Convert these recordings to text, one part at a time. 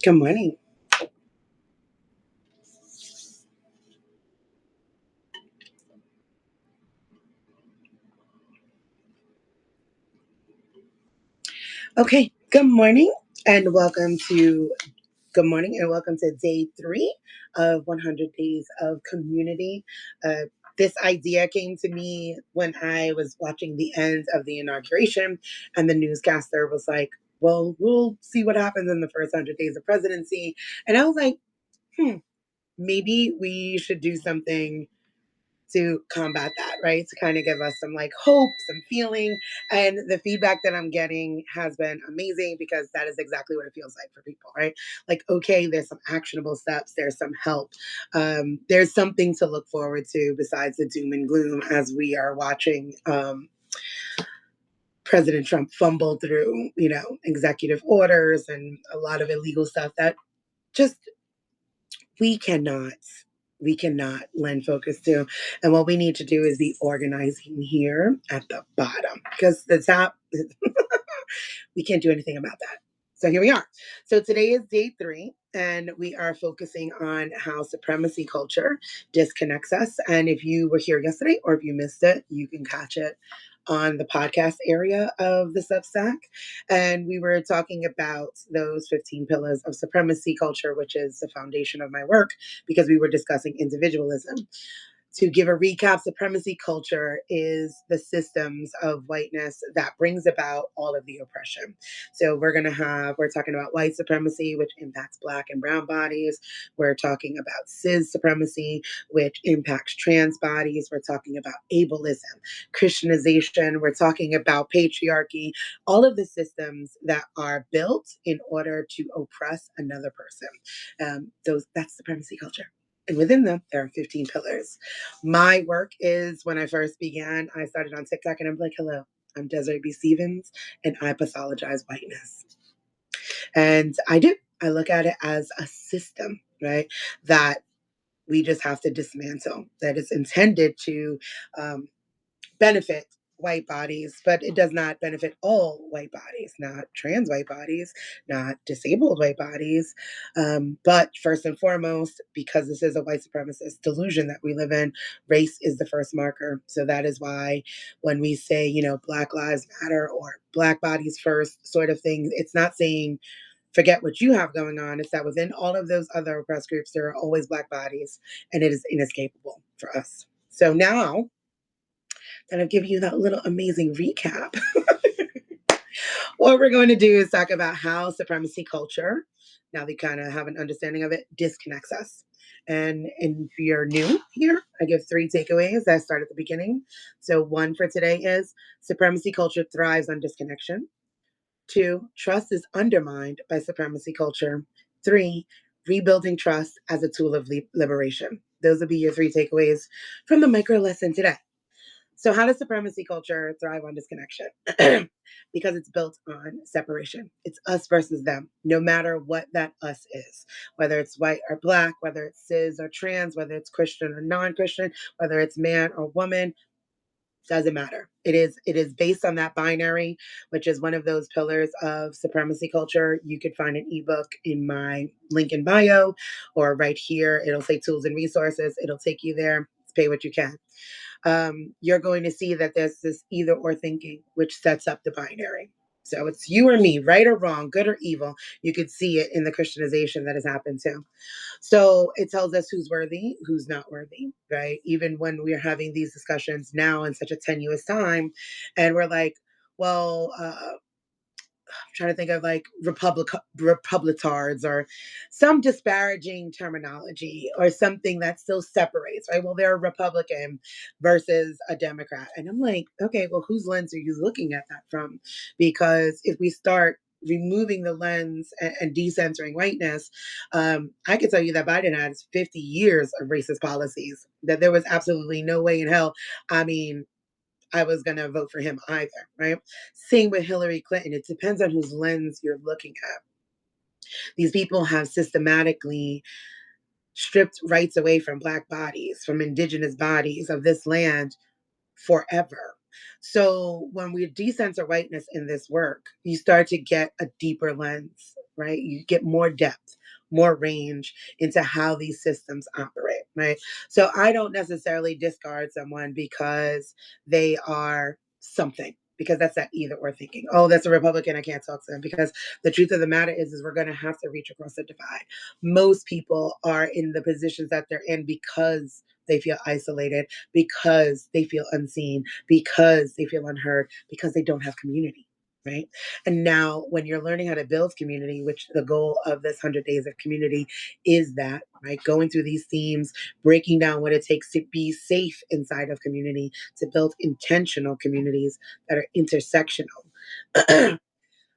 Good morning. Okay, good morning and welcome to day 3 of 100 days of community. Uh, this idea came to me when I was watching the end of the inauguration, and the newscaster was like, "Well, we'll see what happens in the first 100 days of presidency." And I was like, "Hmm, maybe we should do something to combat that, right? To kind of give us some like hope, some feeling. And the feedback that I'm getting has been amazing because that is exactly what it feels like for people, right? Like, okay, there's some actionable steps, there's some help, there's something to look forward to besides the doom and gloom as we are watching. President Trump fumble through, executive orders and a lot of illegal stuff that just we cannot lend focus to. And what we need to do is be organizing here at the bottom because the top we can't do anything about that. So here we are. So today is day 3, and we are focusing on how supremacy culture disconnects us. And if you were here yesterday or if you missed it, you can catch it on the podcast area of the Substack. And we were talking about those 15 pillars of supremacy culture, which is the foundation of my work, because we were discussing individualism. To give a recap, supremacy culture is the systems of whiteness that brings about all of the oppression. So we're talking about white supremacy, which impacts Black and brown bodies. We're talking about cis supremacy, which impacts trans bodies. We're talking about ableism, Christianization. We're talking about patriarchy, all of the systems that are built in order to oppress another person. That's supremacy culture. And within them, there are 15 pillars. My work is when I first began, I started on TikTok and I'm like, hello, I'm Desiree B. Stevens and I pathologize whiteness. And I do. I look at it as a system, right? That we just have to dismantle, that is intended to um, benefit white bodies, but it does not benefit all white bodies, not trans white bodies, not disabled white bodies. But first and foremost, because this is a white supremacist delusion that we live in, race is the first marker. So that is why when we say, Black Lives Matter or Black Bodies First sort of thing, it's not saying forget what you have going on. It's that within all of those other oppressed groups, there are always Black bodies, and it is inescapable for us. So now that I've given you that little amazing recap, what we're going to do is talk about how supremacy culture, now that you kind of have an understanding of it, disconnects us. And if you're new here, I give 3 takeaways that start at the beginning. So, 1 for today is supremacy culture thrives on disconnection. 2, trust is undermined by supremacy culture. 3, rebuilding trust as a tool of liberation. Those will be your 3 takeaways from the micro lesson today. So, how does supremacy culture thrive on disconnection? Because it's built on separation. It's us versus them, no matter what that us is, whether it's white or Black, whether it's cis or trans, whether it's Christian or non Christian, whether it's man or woman. Doesn't matter. It is based on that binary, which is one of those pillars of supremacy culture. You could find an ebook in my link in bio or right here. It'll say tools and resources. It'll take you there. Pay what you can. You're going to see that there's this either or thinking, which sets up the binary. So it's you or me, right or wrong, good or evil. You could see it in the Christianization that has happened too. So it tells us who's worthy, who's not worthy, right? Even when we're having these discussions now in such a tenuous time, and we're like, well, trying to think of like republicards or some disparaging terminology or something that still separates, right? Well, they're a Republican versus a Democrat. And I'm like, okay, well, whose lens are you looking at that from? Because if we start removing the lens and decentering whiteness, I can tell you that Biden had 50 years of racist policies, that there was absolutely no way in hell. I mean, I was going to vote for him either, right? Same with Hillary Clinton. It depends on whose lens you're looking at. These people have systematically stripped rights away from Black bodies, from indigenous bodies of this land forever. So when we decenter whiteness in this work, you start to get a deeper lens, right? You get more depth. more range into how these systems operate, right? So I don't necessarily discard someone because they are something, because that's that either or thinking. Oh, that's a Republican, I can't talk to them. Because the truth of the matter is we're going to have to reach across the divide. Most people are in the positions that they're in because they feel isolated, because they feel unseen, because they feel unheard, because they don't have community. Right. And now, when you're learning how to build community, which the goal of this 100 days of community is that, right? Going through these themes, breaking down what it takes to be safe inside of community, to build intentional communities that are intersectional.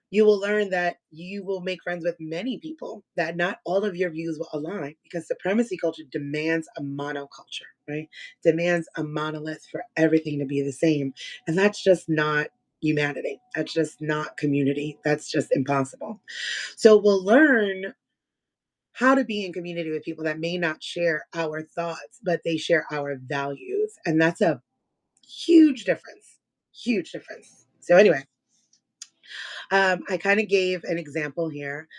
You will learn that you will make friends with many people, that not all of your views will align, because supremacy culture demands a monoculture, right? Demands a monolith for everything to be the same. And that's just not humanity. That's just not community. That's just impossible. So we'll learn how to be in community with people that may not share our thoughts, but they share our values. And that's a huge difference. Huge difference. So, anyway, I kind of gave an example here,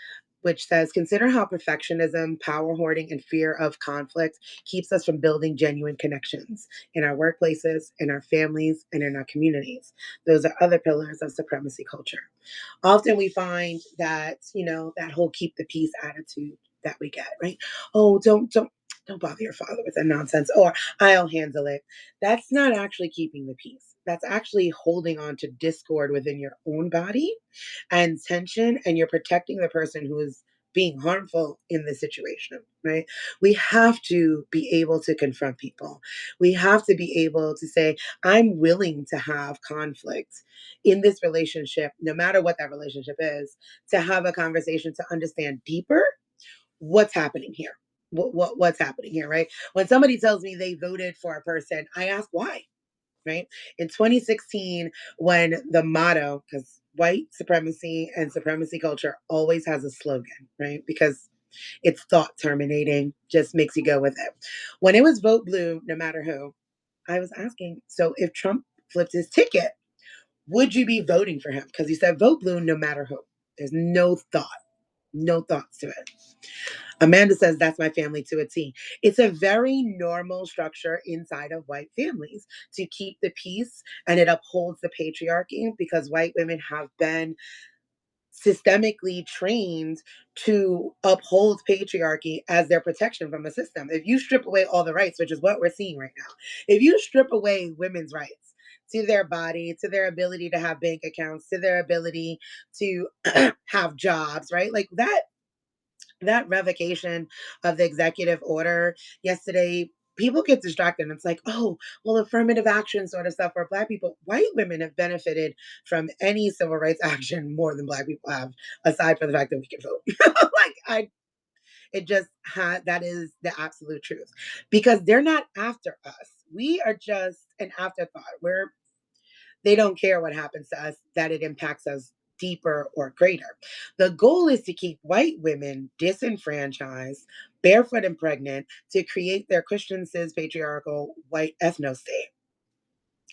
which says, consider how perfectionism, power hoarding, and fear of conflict keeps us from building genuine connections in our workplaces, in our families, and in our communities. Those are other pillars of supremacy culture. Often we find that, that whole keep the peace attitude that we get, right? Oh, don't bother your father with that nonsense, or I'll handle it. That's not actually keeping the peace. That's actually holding on to discord within your own body and tension, and you're protecting the person who is being harmful in the situation, right? We have to be able to confront people. We have to be able to say, I'm willing to have conflict in this relationship, no matter what that relationship is, to have a conversation to understand deeper what's happening here. What's happening here, right? When somebody tells me they voted for a person, I ask why, right? In 2016, when the motto, because white supremacy and supremacy culture always has a slogan, right? Because it's thought terminating, just makes you go with it. When it was vote blue, no matter who, I was asking, so if Trump flipped his ticket, would you be voting for him? Because he said vote blue no matter who. There's no thoughts to it. Amanda says that's my family to a T. It's a very normal structure inside of white families to keep the peace, and it upholds the patriarchy because white women have been systemically trained to uphold patriarchy as their protection from a system. If you strip away all the rights, which is what we're seeing right now, if you strip away women's rights to their body, to their ability to have bank accounts, to their ability to have jobs, right? Like that revocation of the executive order yesterday, people get distracted. And it's like, oh, well, affirmative action sort of stuff for Black people. White women have benefited from any civil rights action more than Black people have, aside from the fact that we can vote. It just had, that is the absolute truth, because they're not after us. We are just an afterthought. They don't care what happens to us, that it impacts us deeper or greater. The goal is to keep white women disenfranchised, barefoot and pregnant, to create their Christian cis patriarchal white ethno state.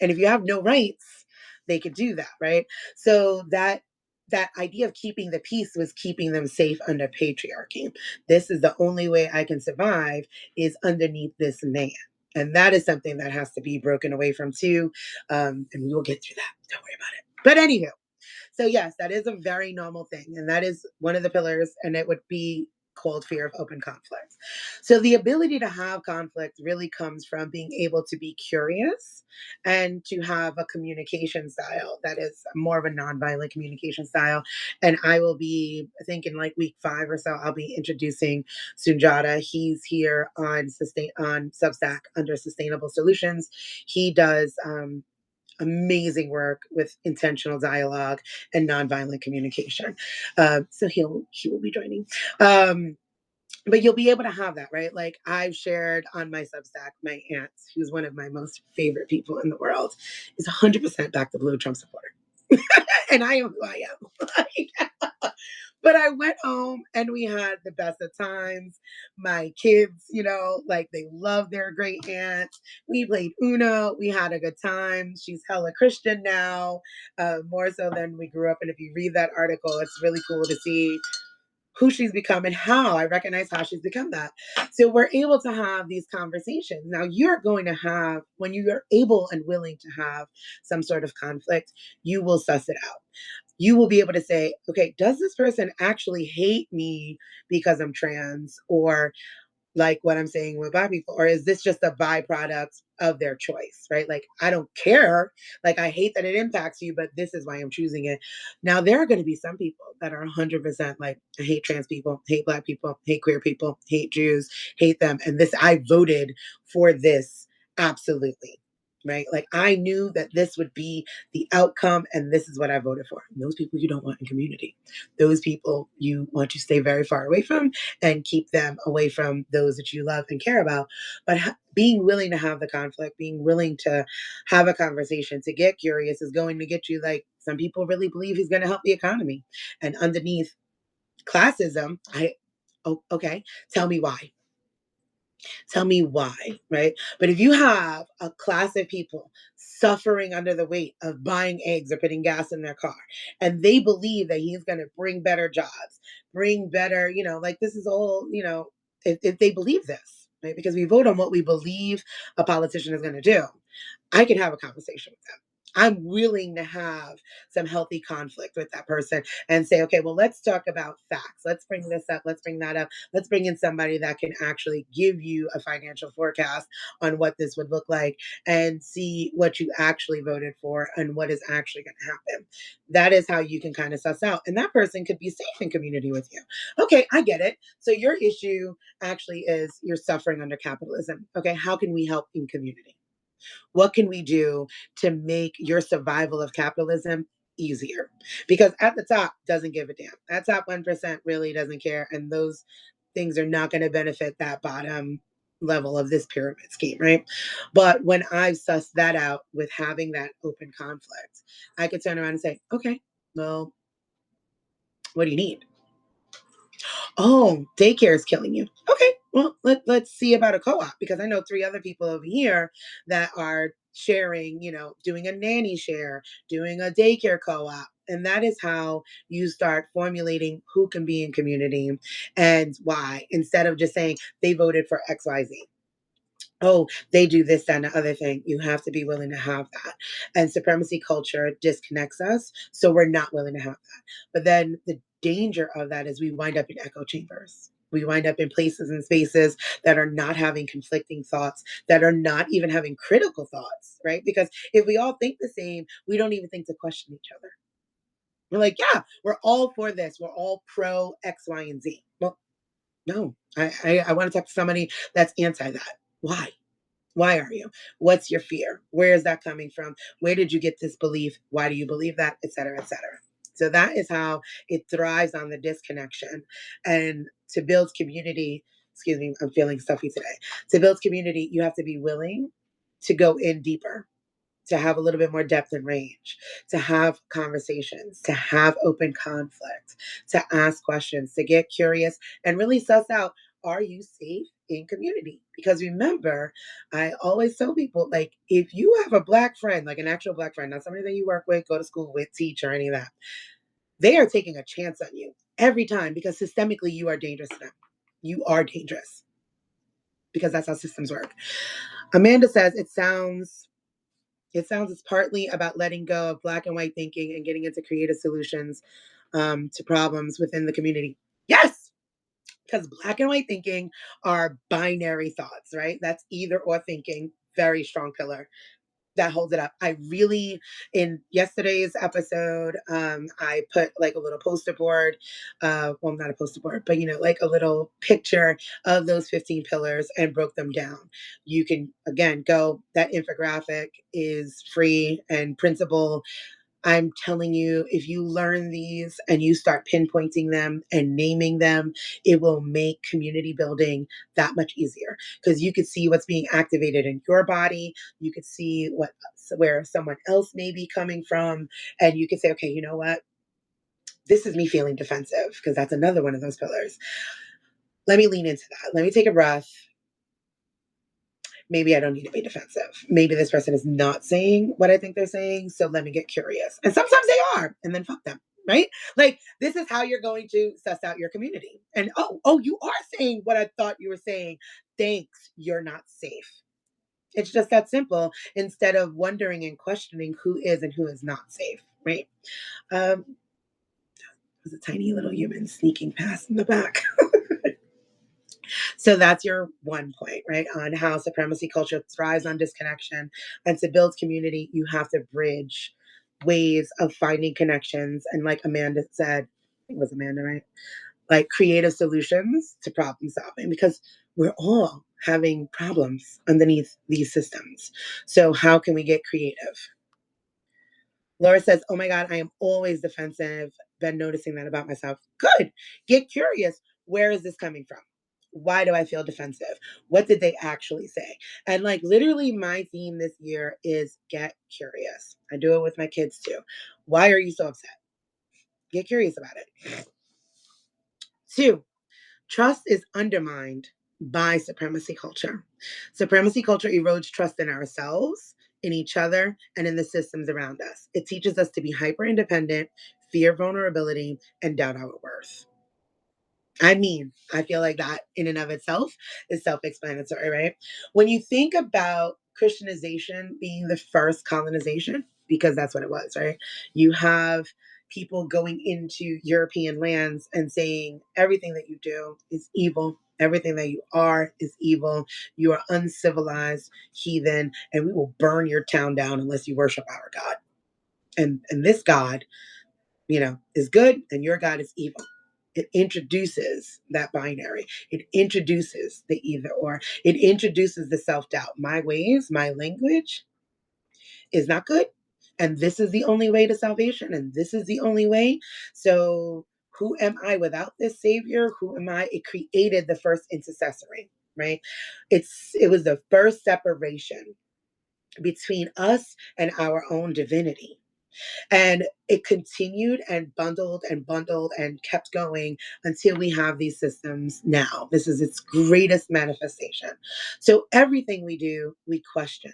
And if you have no rights, they could do that, right? So that idea of keeping the peace was keeping them safe under patriarchy. This is the only way I can survive, is underneath this man. And that is something that has to be broken away from too. And we will get through that. Don't worry about it. But anywho, so yes, that is a very normal thing. And that is one of the pillars, and it would be called fear of open conflict. So the ability to have conflict really comes from being able to be curious and to have a communication style that is more of a nonviolent communication style. And I will be, I think in like week 5 or so, I'll be introducing Sunjata. He's here on Substack under Sustainable Solutions. He does amazing work with intentional dialogue and nonviolent communication. So he will be joining. But you'll be able to have that, right? Like I've shared on my Substack, my aunt, who's one of my most favorite people in the world, is 100% back to blue Trump supporter. And I am who I am. But I went home and we had the best of times. My kids, like they love their great aunt. We played Uno. We had a good time. She's hella Christian now, more so than we grew up. And if you read that article, it's really cool to see who she's become and how I recognize how she's become that. So we're able to have these conversations. Now you're going to have, when you are able and willing to have some sort of conflict, you will suss it out. You will be able to say, okay, does this person actually hate me because I'm trans? Or like what I'm saying with Black people, or is this just a byproduct of their choice, right? Like, I don't care. Like, I hate that it impacts you, but this is why I'm choosing it. Now, there are going to be some people that are 100% like, I hate trans people, hate Black people, hate queer people, hate Jews, hate them. And this, I voted for this absolutely. Right. Like, I knew that this would be the outcome, and this is what I voted for. And those people you don't want in community. Those people you want to stay very far away from and keep them away from those that you love and care about. But being willing to have the conflict, being willing to have a conversation, to get curious is going to get you, like, some people really believe he's going to help the economy. And underneath classism, oh, okay, tell me why. Tell me why, right? But if you have a class of people suffering under the weight of buying eggs or putting gas in their car, and they believe that he's going to bring better jobs, bring better, like, this is all, if they believe this, right? Because we vote on what we believe a politician is going to do. I can have a conversation with them. I'm willing to have some healthy conflict with that person and say, okay, well, let's talk about facts. Let's bring this up. Let's bring that up. Let's bring in somebody that can actually give you a financial forecast on what this would look like and see what you actually voted for and what is actually going to happen. That is how you can kind of suss out. And that person could be safe in community with you. Okay, I get it. So your issue actually is you're suffering under capitalism. Okay, how can we help in community? What can we do to make your survival of capitalism easier? Because at the top doesn't give a damn. That top 1% really doesn't care. And those things are not going to benefit that bottom level of this pyramid scheme, right? But when I've sussed that out with having that open conflict, I could turn around and say, okay, well, what do you need? Oh, daycare is killing you. Okay, well, let's see about a co-op, because I know three other people over here that are sharing, doing a nanny share, doing a daycare co-op. And that is how you start formulating who can be in community and why, instead of just saying they voted for XYZ. Oh, they do this, that, and the other thing. You have to be willing to have that. And supremacy culture disconnects us, so we're not willing to have that. But then the danger of that is we wind up in echo chambers. We wind up in places and spaces that are not having conflicting thoughts, that are not even having critical thoughts, right? Because if we all think the same, we don't even think to question each other. We're like, yeah, we're all for this. We're all pro X, Y, and Z. Well, no, I want to talk to somebody that's anti that. Why? Why are you? What's your fear? Where is that coming from? Where did you get this belief? Why do you believe that? Et cetera, et cetera. So that is how it thrives on the disconnection. And to build community, excuse me, I'm feeling stuffy today. To build community, you have to be willing to go in deeper, to have a little bit more depth and range, to have conversations, to have open conflict, to ask questions, to get curious and really suss out, are you safe in community? Because remember, I always tell people, like, if you have a Black friend, like an actual Black friend, not somebody that you work with, go to school with, teach, or any of that, they are taking a chance on you every time, because systemically you are dangerous to them. You are dangerous, because that's how systems work. Amanda says it sounds it's partly about letting go of black and white thinking and getting into creative solutions to problems within the community. Yes, because black and white thinking are binary thoughts, right? That's either or thinking, very strong pillar that holds it up. I really, in yesterday's episode, I put like a little poster board, well, not a poster board, but like a little picture of those 15 pillars and broke them down. You can, again, go, that infographic is free and printable. I'm telling you, if you learn these and you start pinpointing them and naming them, it will make community building that much easier, because you could see what's being activated in your body. You could see where someone else may be coming from, and you could say, okay, you know what? This is me feeling defensive, because that's another one of those pillars. Let me lean into that. Let me take a breath. Maybe I don't need to be defensive. Maybe this person is not saying what I think they're saying. So let me get curious. And sometimes they are, and then fuck them. right? Like, this is how you're going to suss out your community. And oh, you are saying what I thought you were saying. Thanks, you're not safe. It's just that simple, instead of wondering and questioning who is and who is not safe, right? Um, there's a tiny little human sneaking past in the back. So that's your one point, right? On how supremacy culture thrives on disconnection. And to build community, you have to bridge ways of finding connections. And like Amanda said, I think it was Amanda, right? Like creative solutions to problem solving, because we're all having problems underneath these systems. So how can we get creative? Laura says, "Oh my God, I am always defensive. Been noticing that about myself." Good. Get curious. Where is this coming from? Why do I feel defensive? What did they actually say? And like literally, my theme this year is get curious. I do it with my kids too. Why are you so upset? Get curious about it. Two, trust is undermined by supremacy culture. Supremacy culture erodes trust in ourselves, in each other, and in the systems around us. It teaches us to be hyper independent, fear vulnerability, and doubt our worth. I mean, I feel like that in and of itself is self explanatory, right? When you think about Christianization being the first colonization, because that's what it was, right? You have people going into European lands and saying everything that you do is evil. Everything that you are is evil. You are uncivilized, heathen, and we will burn your town down unless you worship our God. And this God, is good and your God is evil. It introduces that binary. It introduces the either or. It introduces the self doubt. My ways, my language is not good. And this is the only way to salvation. And this is the only way. So who am I without this Savior? Who am I? It created the first intercessory, right? It was the first separation between us and our own divinity. And it continued and bundled and kept going until we have these systems now. This is its greatest manifestation. So everything we do, we question.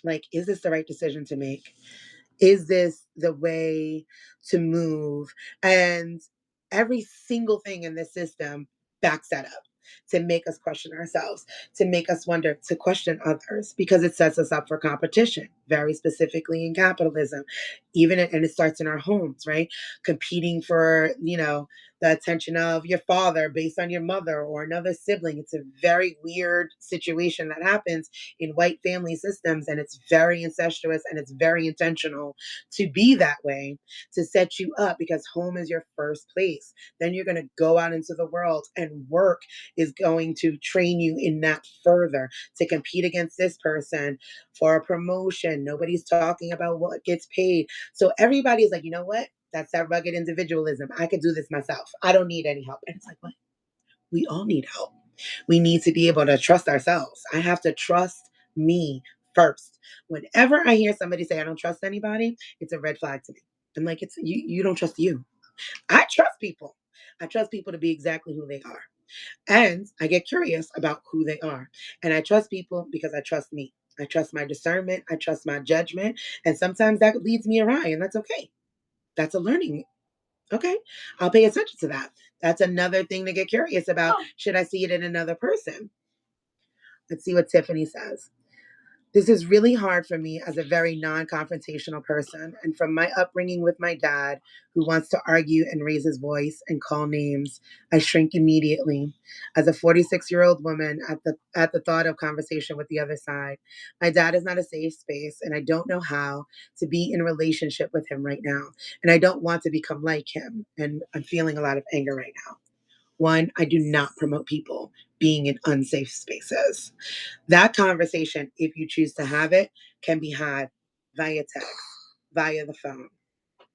Like, is this the right decision to make? Is this the way to move? And every single thing in this system backs that up to make us question ourselves, to make us wonder, to question others, because it sets us up for competition, very specifically in capitalism. And it starts in our homes, right? Competing for, the attention of your father based on your mother or another sibling. It's a very weird situation that happens in white family systems, and it's very incestuous and it's very intentional to be that way, to set you up, because home is your first place. Then you're going to go out into the world, and work is going to train you in that further, to compete against this person for a promotion. Nobody's talking about what gets paid. So everybody's like, you know what? That's that rugged individualism. I could do this myself. I don't need any help. And it's like, what? We all need help. We need to be able to trust ourselves. I have to trust me first. Whenever I hear somebody say I don't trust anybody, it's a red flag to me. I'm like, it's you don't trust you. I trust people. I trust people to be exactly who they are. And I get curious about who they are. And I trust people because I trust me. I trust my discernment. I trust my judgment. And sometimes that leads me awry, and that's okay. That's a learning. Okay. I'll pay attention to that. That's another thing to get curious about. Should I see it in another person? Let's see what Tiffany says. This is really hard for me as a very non confrontational person. And from my upbringing with my dad, who wants to argue and raise his voice and call names, I shrink immediately. As a 46-year-old woman, at the thought of conversation with the other side, my dad is not a safe space, and I don't know how to be in relationship with him right now. And I don't want to become like him. And I'm feeling a lot of anger right now. One, I do not promote people being in unsafe spaces. That conversation, if you choose to have it, can be had via text, via the phone,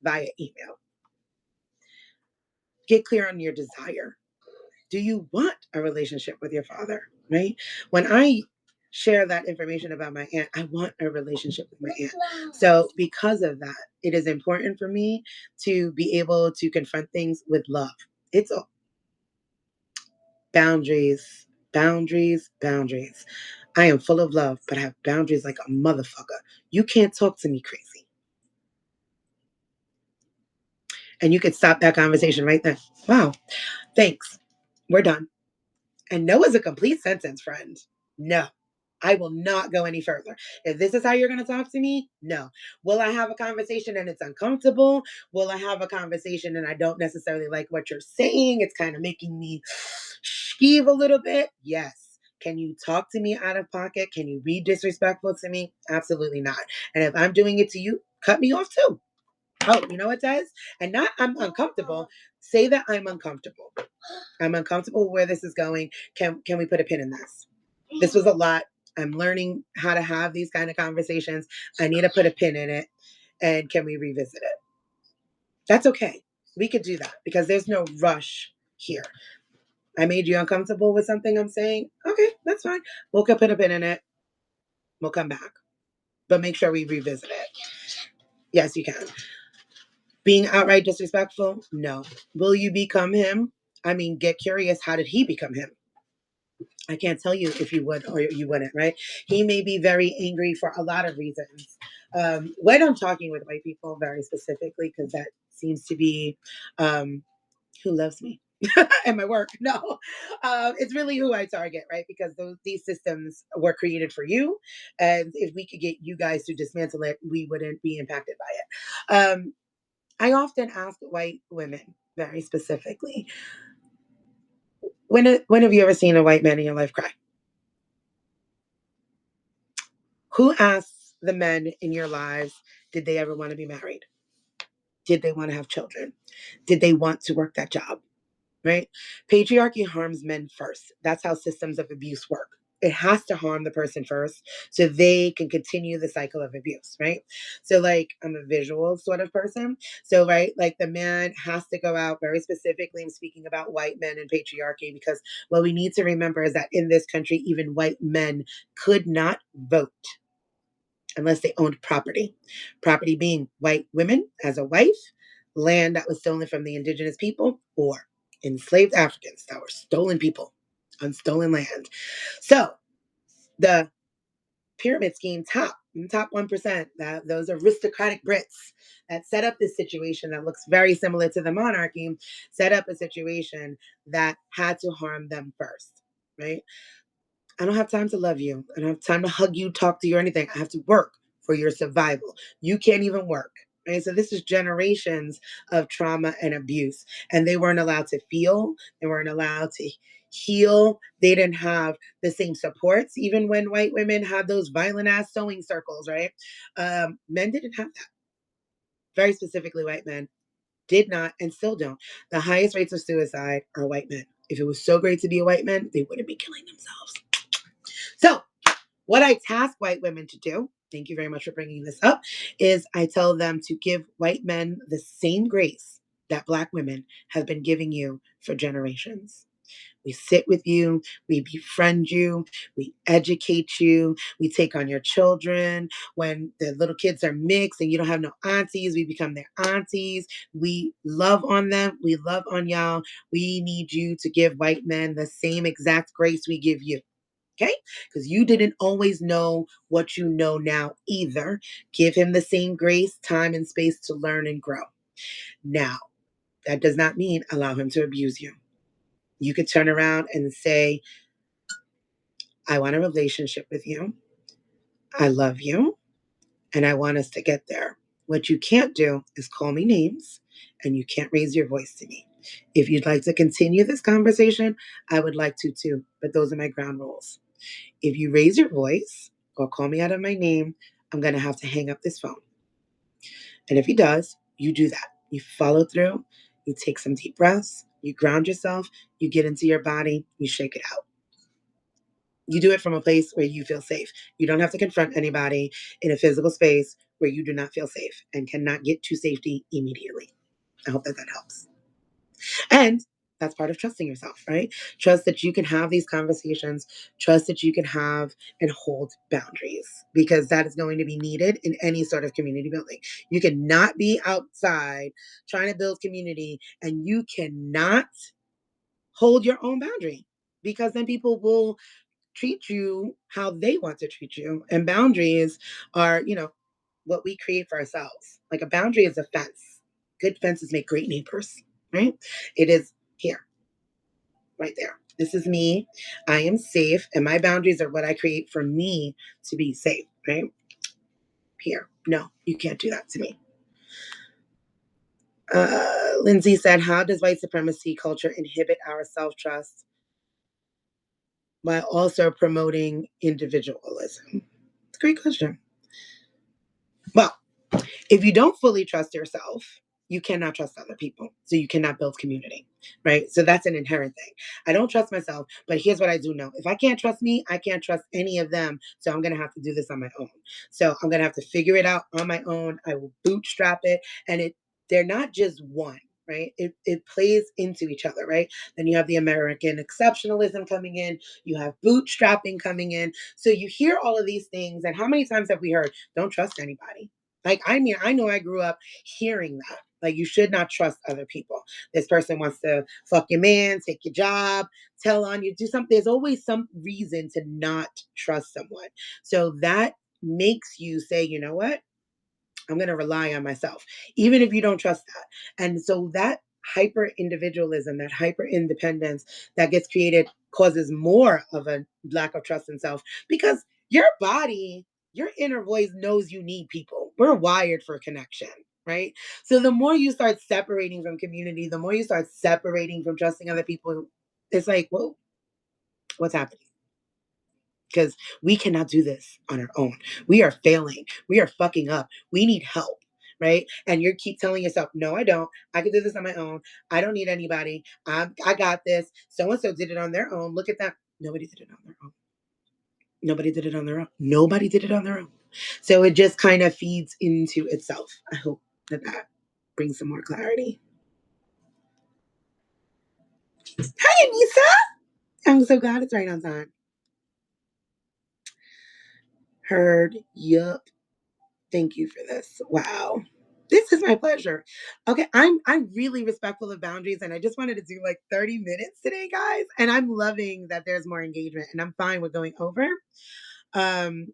via email. Get clear on your desire. Do you want a relationship with your father? Right? When I share that information about my aunt, I want a relationship with my aunt. So, because of that, it is important for me to be able to confront things with love. It's boundaries, boundaries, boundaries. I am full of love, but I have boundaries like a motherfucker. You can't talk to me crazy. And you could stop that conversation right then. Wow, thanks. We're done. And no is a complete sentence, friend. No. I will not go any further. If this is how you're going to talk to me, no. Will I have a conversation and it's uncomfortable? Will I have a conversation and I don't necessarily like what you're saying? It's kind of making me skeeve a little bit. Yes. Can you talk to me out of pocket? Can you be disrespectful to me? Absolutely not. And if I'm doing it to you, cut me off too. Oh, you know what, does? And not I'm uncomfortable. Say that I'm uncomfortable. I'm uncomfortable where this is going. Can we put a pin in this? This was a lot. I'm learning how to have these kind of conversations. I need to put a pin in it. And can we revisit it? That's okay. We could do that because there's no rush here. I made you uncomfortable with something I'm saying. Okay, that's fine. We'll put a pin in it. We'll come back. But make sure we revisit it. Yes, you can. Being outright disrespectful? No. Will you become him? I mean, get curious. How did he become him? I can't tell you if you would or you wouldn't, right? He may be very angry for a lot of reasons. When I'm talking with white people very specifically, because that seems to be who loves me and my work. No, it's really who I target, right? Because these systems were created for you. And if we could get you guys to dismantle it, we wouldn't be impacted by it. I often ask white women very specifically, when have you ever seen a white man in your life cry? Who asks the men in your lives, did they ever want to be married? Did they want to have children? Did they want to work that job? Right? Patriarchy harms men first. That's how systems of abuse work. It has to harm the person first so they can continue the cycle of abuse, right? So, like, I'm a visual sort of person. So, right, like the man has to go out very specifically. I'm speaking about white men and patriarchy because what we need to remember is that in this country, even white men could not vote unless they owned property. Property being white women as a wife, land that was stolen from the indigenous people, or enslaved Africans that were stolen people on stolen land. So the pyramid scheme top 1%, that those aristocratic Brits that set up this situation that looks very similar to the monarchy, set up a situation that had to harm them first, right? I don't have time to love you. I don't have time to hug you, talk to you, or anything. I have to work for your survival. You can't even work. Right? So this is generations of trauma and abuse. And they weren't allowed to feel. They weren't allowed to heal. They didn't have the same supports, even when white women had those violent ass sewing circles, right? Men didn't have that. Very specifically, white men did not and still don't. The highest rates of suicide are white men. If it was so great to be a white man, they wouldn't be killing themselves. So what I task white women to do, thank you very much for bringing this up, is I tell them to give white men the same grace that Black women have been giving you for generations. We sit with you, we befriend you, we educate you, we take on your children. When the little kids are mixed and you don't have no aunties, we become their aunties. We love on them, we love on y'all. We need you to give white men the same exact grace we give you. Okay? Because you didn't always know what you know now either. Give him the same grace, time, and space to learn and grow. Now, that does not mean allow him to abuse you. You could turn around and say, I want a relationship with you. I love you. And I want us to get there. What you can't do is call me names and you can't raise your voice to me. If you'd like to continue this conversation, I would like to too, but those are my ground rules. If you raise your voice or call me out of my name, I'm going to have to hang up this phone. And if he does, you do that. You follow through, you take some deep breaths, you ground yourself, you get into your body, you shake it out. You do it from a place where you feel safe. You don't have to confront anybody in a physical space where you do not feel safe and cannot get to safety immediately. I hope that that helps. And that's part of trusting yourself, right? Trust that you can have these conversations, trust that you can have and hold boundaries because that is going to be needed in any sort of community building. You cannot be outside trying to build community and you cannot hold your own boundary because then people will treat you how they want to treat you. And boundaries are, what we create for ourselves. Like a boundary is a fence. Good fences make great neighbors, right? It is here, right there. This is me. I am safe, and my boundaries are what I create for me to be safe, right? Here. No, you can't do that to me. Lindsay said, how does white supremacy culture inhibit our self trust while also promoting individualism? It's a great question. Well, if you don't fully trust yourself, you cannot trust other people. So you cannot build community, right? So that's an inherent thing. I don't trust myself, but here's what I do know. If I can't trust me, I can't trust any of them. So I'm going to have to do this on my own. So I'm going to have to figure it out on my own. I will bootstrap it. And they're not just one, right? It plays into each other, right? Then you have the American exceptionalism coming in. You have bootstrapping coming in. So you hear all of these things. And how many times have we heard, don't trust anybody? Like, I mean, I know I grew up hearing that. Like, you should not trust other people. This person wants to fuck your man, take your job, tell on you, do something. There's always some reason to not trust someone. So that makes you say, you know what? I'm going to rely on myself, even if you don't trust that. And so that hyper individualism, that hyper independence that gets created causes more of a lack of trust in self because your body, your inner voice knows you need people. We're wired for connection. Right. So the more you start separating from community, the more you start separating from trusting other people, it's like, whoa, what's happening? Because we cannot do this on our own. We are failing. We are fucking up. We need help. Right. And you keep telling yourself, no, I don't. I can do this on my own. I don't need anybody. I got this. So and so did it on their own. Look at that. Nobody did it on their own. Nobody did it on their own. Nobody did it on their own. So it just kind of feeds into itself. I hope that that brings some more clarity. Hi, Anissa. I'm so glad it's right on time. Heard. Yup. Thank you for this. Wow. This is my pleasure. Okay, I'm really respectful of boundaries and I just wanted to do like 30 minutes today, guys. And I'm loving that there's more engagement and I'm fine with going over. Um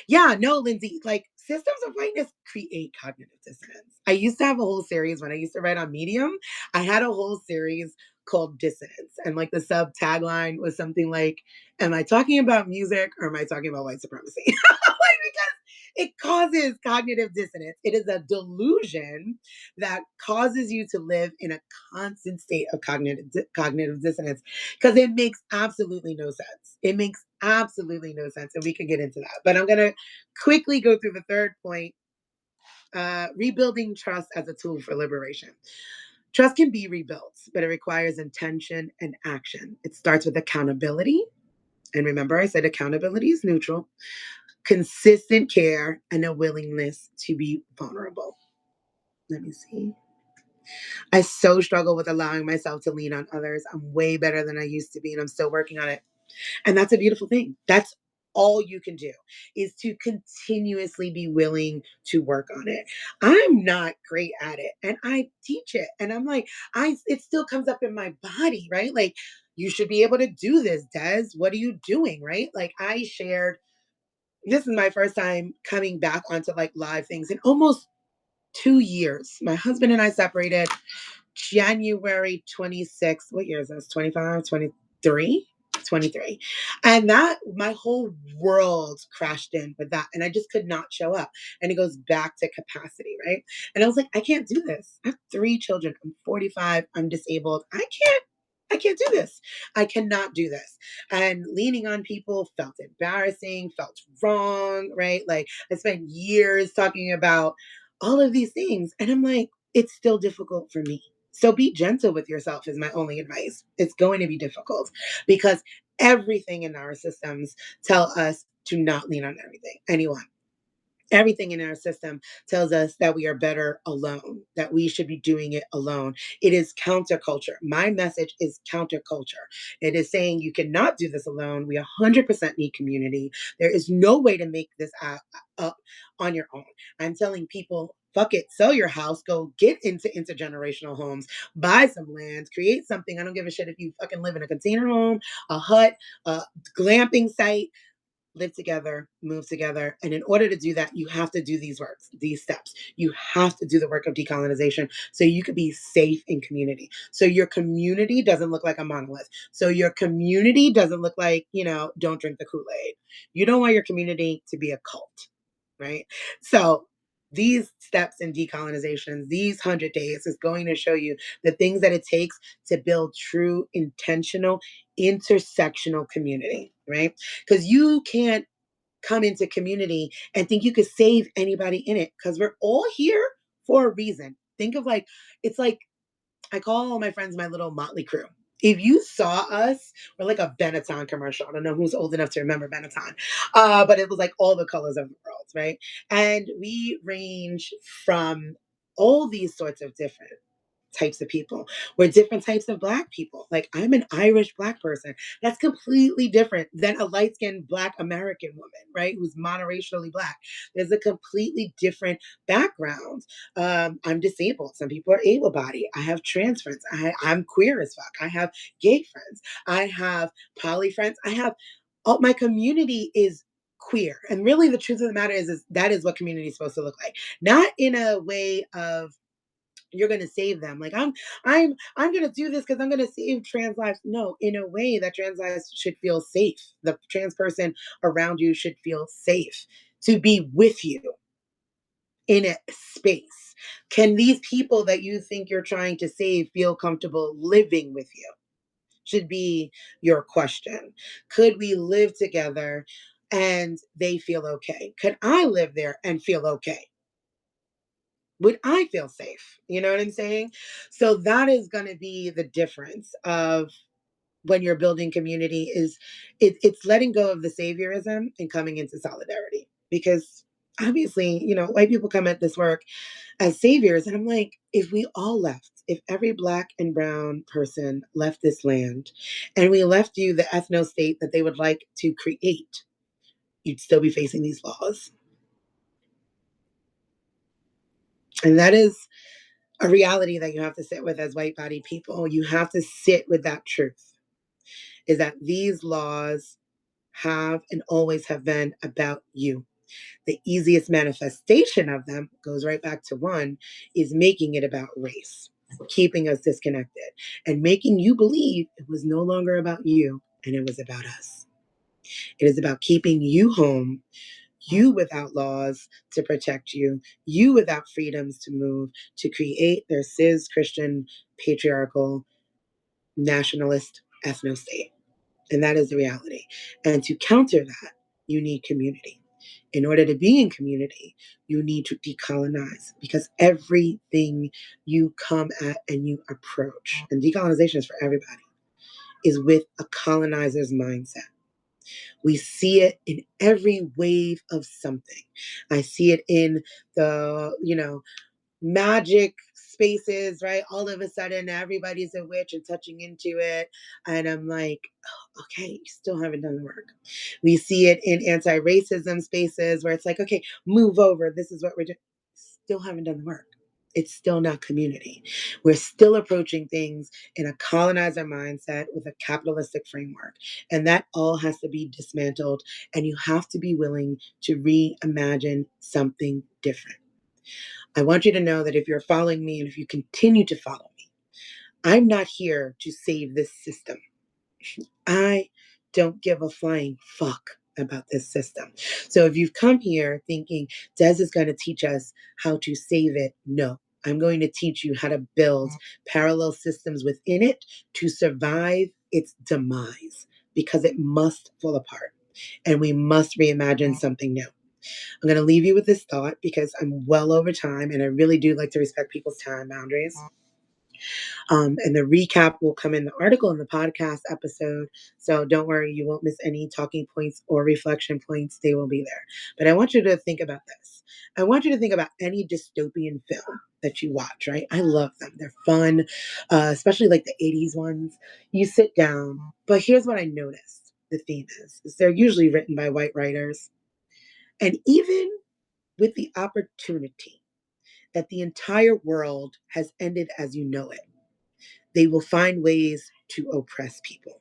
yeah, no, Lindsay, like systems of whiteness create cognitive dissonance. I used to have a whole series when I used to write on Medium. I had a whole series called Dissonance. And like the sub tagline was something like, am I talking about music or am I talking about white supremacy? Like, because it causes cognitive dissonance. It is a delusion that causes you to live in a constant state of cognitive dissonance because it makes absolutely no sense. It makes absolutely no sense. And we could get into that. But I'm going to quickly go through the third point, rebuilding trust as a tool for liberation. Trust can be rebuilt, but it requires intention and action. It starts with accountability. And remember, I said accountability is neutral, consistent care, and a willingness to be vulnerable. Let me see. I so struggle with allowing myself to lean on others. I'm way better than I used to be, and I'm still working on it. And that's a beautiful thing. That's all you can do is to continuously be willing to work on it. I'm not great at it and I teach it. And I'm like, it still comes up in my body, right? Like, you should be able to do this, Des. What are you doing? Right? Like I shared, this is my first time coming back onto like live things in almost 2 years. My husband and I separated January 26th. What year is this? 25, 23? 23. And that my whole world crashed in with that. And I just could not show up. And it goes back to capacity, right? And I was like, I can't do this. I have 3 children. I'm 45. I'm disabled. I can't do this. I cannot do this. And leaning on people felt embarrassing, felt wrong, right? Like I spent years talking about all of these things. And I'm like, it's still difficult for me. So be gentle with yourself, is my only advice. It's going to be difficult because everything in our systems tell us to not lean on anyone. Everything in our system tells us that we are better alone, that we should be doing it alone. It is counterculture. My message is counterculture. It is saying you cannot do this alone. We 100% need community. There is no way to make this up on your own. I'm telling people, fuck it, sell your house, go get into intergenerational homes, buy some land, create something. I don't give a shit if you fucking live in a container home, a hut, a glamping site. live together, move together. And in order to do that, you have to do these steps. You have to do the work of decolonization so you could be safe in community. So your community doesn't look like a monolith. So your community doesn't look like, don't drink the Kool-Aid. You don't want your community to be a cult, right? So these steps in decolonization, these 100 days is going to show you the things that it takes to build true, intentional, intersectional community, right? Because you can't come into community and think you could save anybody in it because we're all here for a reason. Think of it's like I call all my friends my little motley crew. If you saw us, we're like a Benetton commercial. I don't know who's old enough to remember Benetton, but it was like all the colors of the world, right? And we range from all these sorts of different types of people. We're different types of Black people. Like I'm an Irish Black person. That's completely different than a light skinned Black American woman, right? Who's monoracially Black. There's a completely different background. I'm disabled. Some people are able bodied. I have trans friends. I'm queer as fuck. I have gay friends. I have poly friends. My community is queer. And really the truth of the matter is that is what community is supposed to look like. Not in a way of you're going to save them. Like I'm going to do this because I'm going to save trans lives. No, in a way that trans lives should feel safe. The trans person around you should feel safe to be with you in a space. Can these people that you think you're trying to save feel comfortable living with you? Should be your question. Could we live together and they feel okay? Could I live there and feel okay? Would I feel safe? You know what I'm saying? So that is going to be the difference of when you're building community is it's letting go of the saviorism and coming into solidarity. Because obviously, white people come at this work as saviors. And I'm like, if we all left, if every Black and brown person left this land and we left you the ethno state that they would like to create, you'd still be facing these laws. And that is a reality that you have to sit with as white bodied people. You have to sit with that truth is that these laws have and always have been about you. The easiest manifestation of them goes right back to one is making it about race, keeping us disconnected and making you believe it was no longer about you and it was about us. It is about keeping you home, you without laws to protect you, you without freedoms to move, to create their cis Christian patriarchal nationalist ethno state. And that is the reality. And to counter that, you need community. In order to be in community, you need to decolonize because everything you come at and you approach, and decolonization is for everybody, is with a colonizer's mindset. We see it in every wave of something. I see it in the magic spaces, right? All of a sudden, everybody's a witch and touching into it. And I'm like, oh, okay, you still haven't done the work. We see it in anti racism spaces where it's like, okay, move over. This is what we're doing. Still haven't done the work. It's still not community. We're still approaching things in a colonizer mindset with a capitalistic framework. And that all has to be dismantled. And you have to be willing to reimagine something different. I want you to know that if you're following me and if you continue to follow me, I'm not here to save this system. I don't give a flying fuck about this system. So if you've come here thinking Des is going to teach us how to save it, no. I'm going to teach you how to build parallel systems within it to survive its demise because it must fall apart and we must reimagine something new. I'm going to leave you with this thought because I'm well over time and I really do like to respect people's time boundaries. And the recap will come in the article in the podcast episode. So don't worry, you won't miss any talking points or reflection points. They will be there. But I want you to think about this. I want you to think about any dystopian film that you watch, right? I love them. They're fun, especially like the 80s ones. You sit down, but here's what I noticed the theme is they're usually written by white writers. And even with the opportunity that the entire world has ended as you know it, they will find ways to oppress people.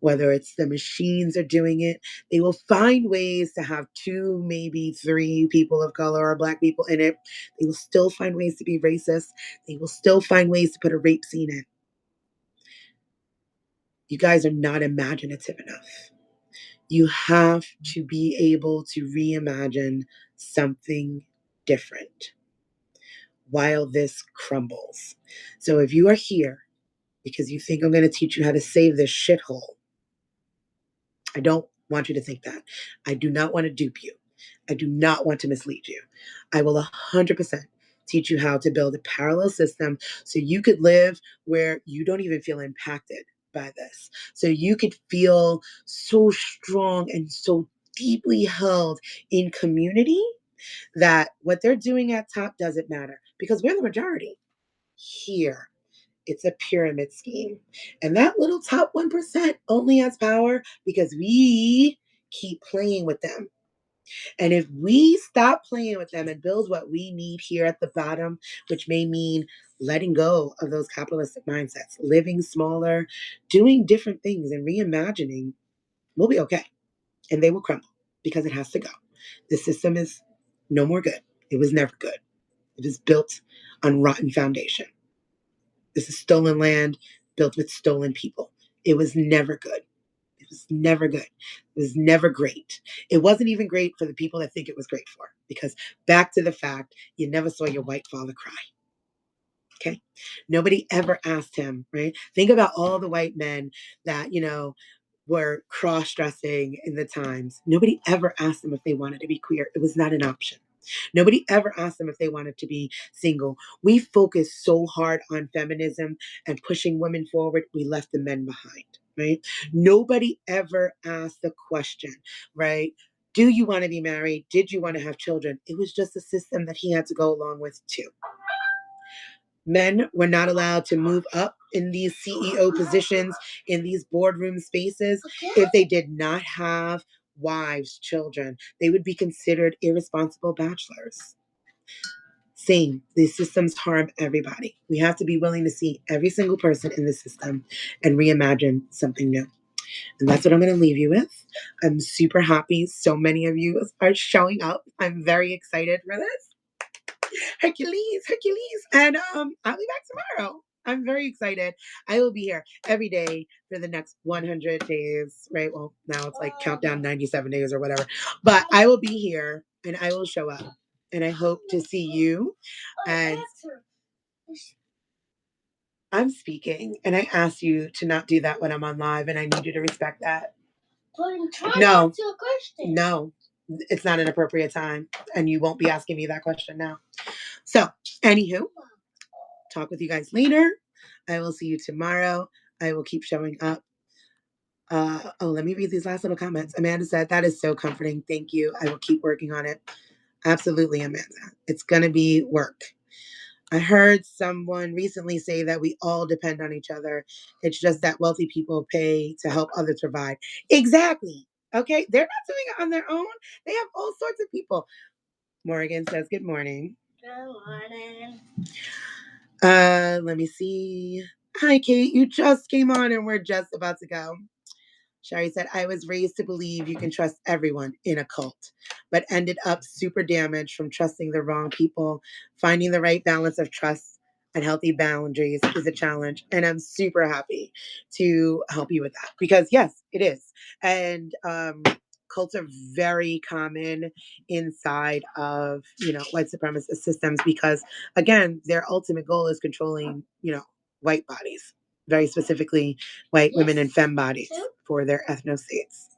Whether it's the machines are doing it, they will find ways to have two, maybe three people of color or Black people in it. They will still find ways to be racist. They will still find ways to put a rape scene in. You guys are not imaginative enough. You have to be able to reimagine something different while this crumbles. So if you are here because you think I'm going to teach you how to save this shithole, I don't want you to think that. I do not want to dupe you. I do not want to mislead you. I will 100% teach you how to build a parallel system so you could live where you don't even feel impacted by this. So you could feel so strong and so deeply held in community that what they're doing at top doesn't matter because we're the majority here. It's a pyramid scheme. And that little top 1% only has power because we keep playing with them. And if we stop playing with them and build what we need here at the bottom, which may mean letting go of those capitalistic mindsets, living smaller, doing different things, and reimagining, we'll be okay. And they will crumble because it has to go. The system is no more good. It was never good. It is built on rotten foundation. This is stolen land built with stolen people. It was never good. It was never good. It was never great. It wasn't even great for the people that think it was great for. Because back to the fact, you never saw your white father cry. Okay. Nobody ever asked him, right? Think about all the white men that, were cross dressing in the times. Nobody ever asked them if they wanted to be queer. It was not an option. Nobody ever asked them if they wanted to be single. We focused so hard on feminism and pushing women forward, we left the men behind, right? Nobody ever asked the question, right? Do you want to be married? Did you want to have children? It was just a system that he had to go along with too. Men were not allowed to move up in these CEO positions, in these boardroom spaces, if they did not have wives, children. They would be considered irresponsible bachelors. Same. These systems harm everybody. We have to be willing to see every single person in the system and reimagine something new. And that's what I'm going to leave you with. I'm super happy so many of you are showing up. I'm very excited for this. Hercules, Hercules. And I'll be back tomorrow. I'm very excited. I will be here every day for the next 100 days, right? Well, now it's like countdown 97 days or whatever. But I will be here and I will show up. And I hope to see you. And I'm speaking and I ask you to not do that when I'm on live and I need you to respect that. No, no, it's not an appropriate time and you won't be asking me that question now. So, anywho, talk with you guys later. I will see you tomorrow. I will keep showing up. Let me read these last little comments. Amanda said, that is so comforting. Thank you. I will keep working on it. Absolutely, Amanda. It's going to be work. I heard someone recently say that we all depend on each other. It's just that wealthy people pay to help others provide. Exactly. Okay. They're not doing it on their own. They have all sorts of people. Morgan says, good morning. Good morning. Let me see. Hi, Kate. You just came on and we're just about to go. Sherry said, I was raised to believe you can trust everyone in a cult, but ended up super damaged from trusting the wrong people. Finding the right balance of trust and healthy boundaries is a challenge. And I'm super happy to help you with that because, yes, it is. And cults are very common inside of, white supremacist systems because, again, their ultimate goal is controlling, white bodies, very specifically white women and femme bodies for their ethno states.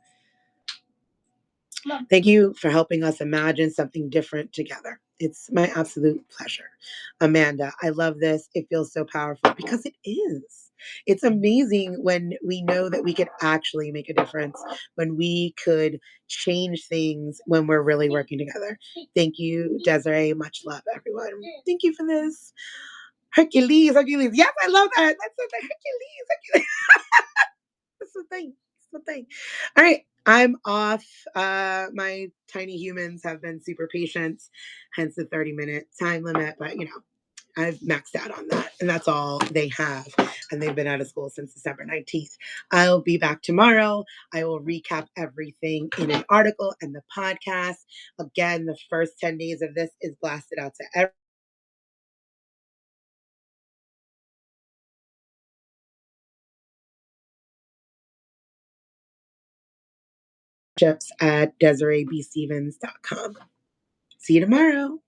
Thank you for helping us imagine something different together. It's my absolute pleasure. Amanda, I love this. It feels so powerful because it is. It's amazing when we know that we could actually make a difference, when we could change things when we're really working together. Thank you, Desiree. Much love, everyone. Thank you for this. Hercules, Hercules. Yes, I love that. That's the Hercules, Hercules. That's the thing. That's the thing. All right. I'm off. My tiny humans have been super patient, hence the 30-minute time limit. But, I've maxed out on that. And that's all they have. and they've been out of school since December 19th. I'll be back tomorrow. I will recap everything in an article and the podcast. Again, the first 10 days of this is blasted out to everyone at DesireeBStevens.com. See you tomorrow.